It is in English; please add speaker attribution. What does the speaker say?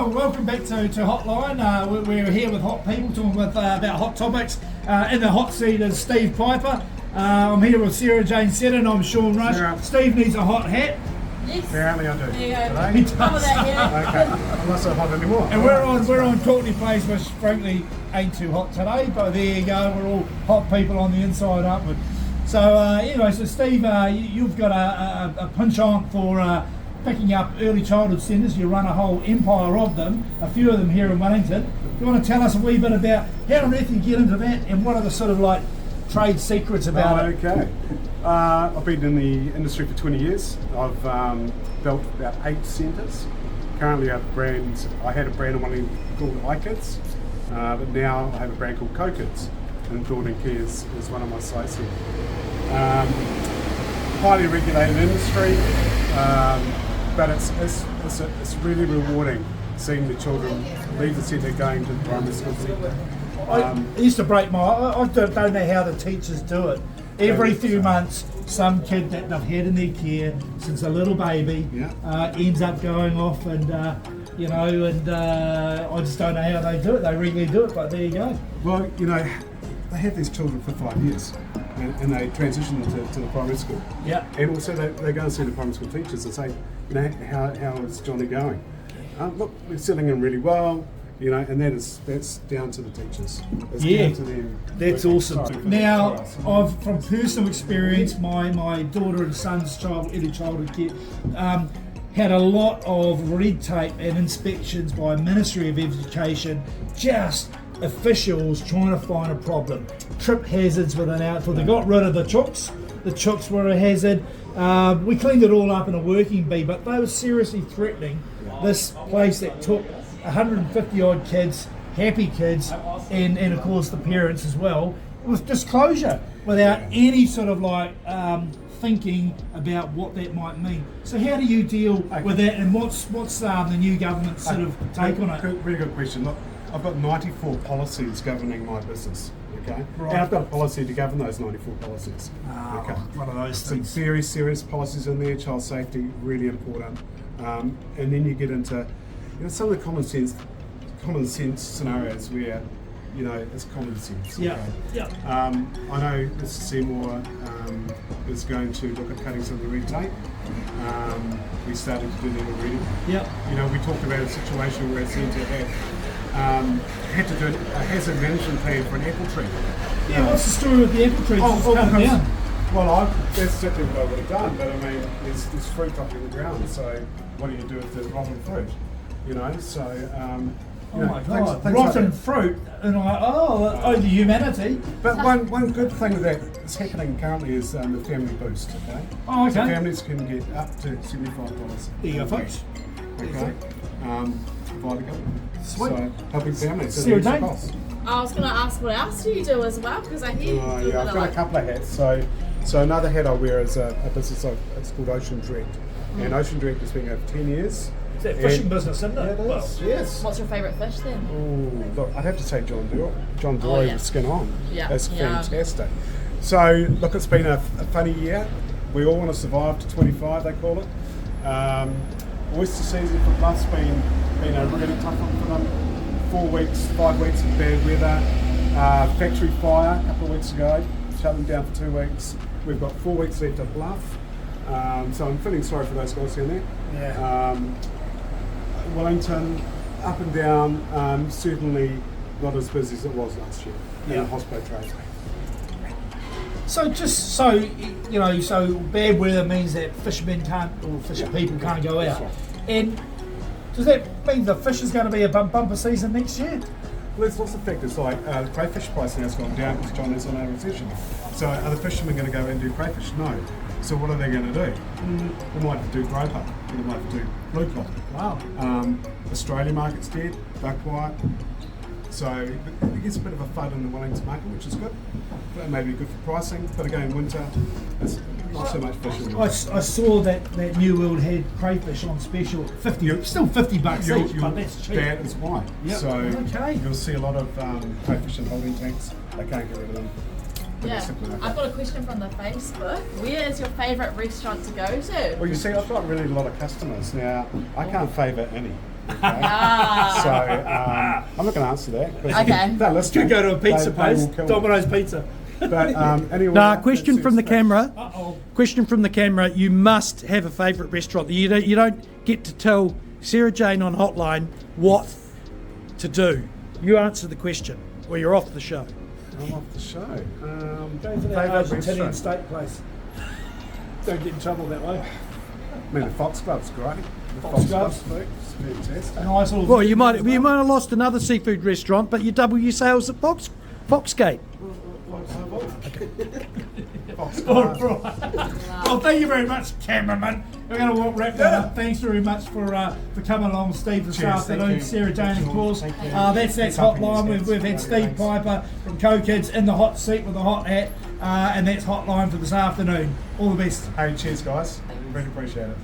Speaker 1: Well, welcome back to Hotline. We're here with hot people talking about hot topics. In the hot seat is Steve Piper. I'm here with Sarah Jane Seddon. I'm Sean Rush.
Speaker 2: Sarah.
Speaker 1: Steve needs a hot hat.
Speaker 3: Yes.
Speaker 2: Apparently I do.
Speaker 3: There you go.
Speaker 2: Today?
Speaker 1: He does.
Speaker 3: Some of that, yeah.
Speaker 2: Okay, I'm not so hot anymore.
Speaker 1: And we're on Courtney Place, which frankly ain't too hot today, but there you go. We're all hot people on the inside upward. So anyway, so Steve, you've got a penchant for picking up early childhood centres. You run a whole empire of them, a few of them here in Wellington. Do you want to tell us a wee bit about how on earth you get into that and what are the sort of like trade secrets about it?
Speaker 2: Okay. I've been in the industry for 20 years. I've built about 8 centres. Currently I have brands. I had a brand in Wellington called iKids, but now I have a brand called Co-Kids, and Building Care is one of my sites here. Highly regulated industry, but it's really rewarding seeing the children leave the centre going to the primary school centre.
Speaker 1: It used to break my. I don't know how the teachers do it. Every few months, some kid that they've had in their care since a little baby ends up going off, and I just don't know how they do it. They regularly do it, but there you go.
Speaker 2: Well, they have these children for 5 years, and they transition them to the primary school.
Speaker 1: Yeah.
Speaker 2: And also they go and see the primary school teachers and say, how is Johnny going? Look, we're settling in really well. And that's down to the teachers. It's down to them.
Speaker 1: That's awesome. Now, from personal experience, my daughter and son's early childhood care had a lot of red tape and inspections by Ministry of Education, just officials trying to find a problem. Trip hazards with an outfit. They got rid of the chooks. The chooks were a hazard. We cleaned it all up in a working bee, but they were seriously threatening this place that took 150 odd kids, happy kids, and of course the parents as well, with disclosure without any sort of like thinking about what that might mean. So how do you deal with that, and what's the new government's sort of take on it?
Speaker 2: Really good question. Look, I've got 94 policies governing my business. Okay,
Speaker 1: right.
Speaker 2: And I've got a policy to govern those 94 policies.
Speaker 1: Okay, one of those things.
Speaker 2: Some very serious policies in there. Child safety, really important. And then you get into some of the common sense scenarios where it's common sense.
Speaker 1: Yeah.
Speaker 2: Okay?
Speaker 1: Yeah.
Speaker 2: I know Mr. Seymour is going to look at cutting some of the red tape. We started to do that already.
Speaker 1: Yeah.
Speaker 2: We talked about a situation where a centre had to do a hazard management plan for an apple tree.
Speaker 1: Yeah. What's the story with the apple tree? Down.
Speaker 2: Well, that's certainly what I would have done, but I mean, there's fruit dropping on the ground, so what do you do with the rotten fruit?
Speaker 1: Oh my God!
Speaker 2: Things
Speaker 1: Rotten
Speaker 2: like
Speaker 1: fruit, and I'm like, the humanity.
Speaker 2: But one good thing that is happening currently is the family boost. Okay.
Speaker 1: Oh, okay.
Speaker 2: So families can get up to $75.
Speaker 1: There you go, folks.
Speaker 2: Okay. Via the government.
Speaker 1: Sweet.
Speaker 2: So helping families. So
Speaker 1: Sarah
Speaker 2: there's a
Speaker 1: Jane?
Speaker 2: cost.
Speaker 3: I was going to ask what else do you do as well, because I hear you do
Speaker 2: I've got a couple of hats. So another hat I wear is a business. It's called Ocean Direct, and Ocean Direct has been over 10 years.
Speaker 1: It's that fishing business, isn't it?
Speaker 2: Yeah, it is. Yes.
Speaker 3: What's your favourite fish then?
Speaker 2: Ooh, look, I'd have to say John Dory with skin on.
Speaker 3: Yeah.
Speaker 2: That's
Speaker 3: Yeah.
Speaker 2: fantastic. So look, it's been a funny year. We all want to survive to 25, they call it. Oyster season for Bluff's been a really tough one for them. 5 weeks of bad weather. Factory fire a couple of weeks ago, shut them down for 2 weeks. We've got 4 weeks left at Bluff. So I'm feeling sorry for those guys down there.
Speaker 1: Yeah.
Speaker 2: Wellington, up and down, certainly not as busy as it was last year in the hospital trade.
Speaker 1: So so bad weather means that fishermen can't, or fishing people can't go out.
Speaker 2: Right.
Speaker 1: And does that mean the fish is going to be a bumper season next year?
Speaker 2: Well, there's lots of factors, like crayfish price now has gone down because John is on a recession. So are the fishermen going to go and do crayfish? No. So what are they going to do? They might have to do groper, they might have to do blue cod.
Speaker 1: Wow.
Speaker 2: Australia market's dead, duck white. So it gets a bit of a FUD in the Wellington market, which is good. That may be good for pricing, but again, winter, it's not so much fishing.
Speaker 1: I saw that New World had crayfish on special, still $50 each, but that's cheap.
Speaker 2: That is why.
Speaker 1: Yep.
Speaker 2: So
Speaker 1: okay.
Speaker 2: You'll see a lot of crayfish in holding tanks. They can't get rid of them.
Speaker 3: Yeah, I've got a question from the Facebook. Where is your favourite restaurant to go to?
Speaker 2: Well, you see, I've got really a lot of customers now. I can't favour any. Okay?
Speaker 3: Ah.
Speaker 2: So I'm not going to answer that. But
Speaker 3: Okay.
Speaker 2: they're listening.
Speaker 1: Could go to a pizza
Speaker 2: They
Speaker 1: place,
Speaker 2: will kill me.
Speaker 1: Domino's Pizza.
Speaker 2: But anyway.
Speaker 4: Now, question from the camera.
Speaker 1: Uh-oh.
Speaker 4: Question from the camera. You must have a favourite restaurant. You don't get to tell Sarah Jane on Hotline what to do. You answer the question, or you're off the show.
Speaker 2: I'm off the show.
Speaker 1: Go for that Argentinian steak place. Don't get in trouble that way.
Speaker 2: I mean, the Fox Club's great. The
Speaker 1: Fox
Speaker 2: Club's
Speaker 1: Club.
Speaker 2: fantastic.
Speaker 1: A nice little.
Speaker 4: Well, you might have lost another seafood restaurant, but you double your sales at Foxgate.
Speaker 2: Fox
Speaker 1: All
Speaker 2: Club.
Speaker 1: right. Well, thank you very much, cameraman. We're going to wrap that up. Thanks very much for coming along, Steve, this
Speaker 2: Cheers,
Speaker 1: afternoon.
Speaker 2: thank you.
Speaker 1: Sarah Jane, of course.
Speaker 2: Thank you.
Speaker 1: That's
Speaker 2: Keep up in
Speaker 1: Hotline.
Speaker 2: your
Speaker 1: We've had
Speaker 2: stats.
Speaker 1: Steve Piper from Co-Kids in the hot seat with the hot hat, and that's Hotline for this afternoon. All the best.
Speaker 2: Hey, cheers, guys. Really appreciate it.